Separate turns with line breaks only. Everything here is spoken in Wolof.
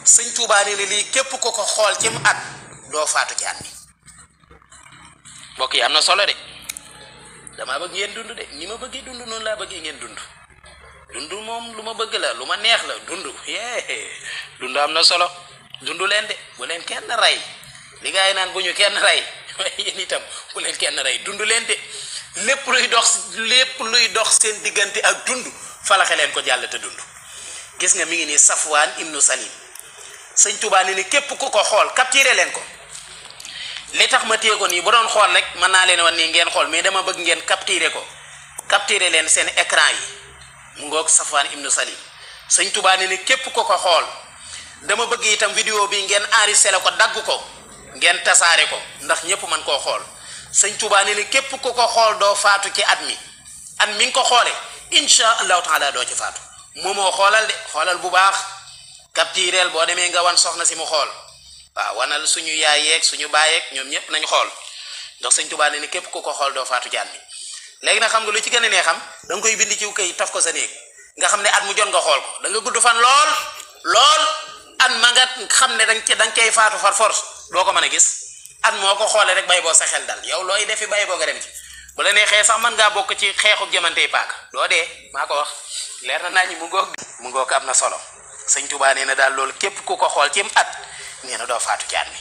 sëñ Tuubaa ne lii képp ku ko xool ci mu at doo faatu ci at mi mbokk yi am na solo de dama bëgg ngeen dund de ni ma bëggee dund noonu laa bëggee ngeen dund dund moom lu ma bëgg la lu ma neex la dund dund am na solo dund leen de bu leen kenn rey li gaa yi naan bu ñu kenn rey yéen itam bu leen kenn rey dund leen de lépp luy dox seen diggante ak dund falaxe leen ko jàll te dund gis nga mi ngi nii Safwaan ibnu Salim sëñ Tuubaa ne ni képp ku ko xool capturé leen ko li tax ma téye ko nii bu doon xool rek mën naa leen wan nii ngeen xool mais dama bëgg ngeen capturé leen seen écran yi mu ngoog Safwaan ibnu Salim sëñ Tuubaa ne ni képp ku ko xool dama bëgg itam vidéo bi ngeen enregistré ko dagg ko ngeen tasaare ko ndax ñëpp mën koo xool sëñ Tuubaa ne ni képp ku ko xool doo faatu ci at mi nga ko xoole insha allahu taala doo ci faatu moomoo xoolal de xoolal bu baax captureel boo demee nga wan soxna si mu xool waaw wanal suñu yaay yeeg suñu baay yeeg ñoom ñëpp nañ xool ndax sëñ Tuubaa ne ni képp ku ko xool doo faatu ci at mi léegi nag xam nga lu ci gën a nee xam da nga koy bind ci kay taf ko sa néeg nga xam ne at mu jot nga xool ko da nga gudd fan lool at ma nga xam ne danga cay faatu far force doo ko mën a gis at moo ko xoolee rek bay boo sa xel dal yow looy defi bay boo nga dem ci bu la neexee sax mën ngaa bokk ci xeexu jamantey paaka doo dee maa ko wax leer na naa ñi mu ngoog am na solo sëñ Tuubaa nee na daal loolu képp ku ko xool ci at nee na doo faatu ci at mi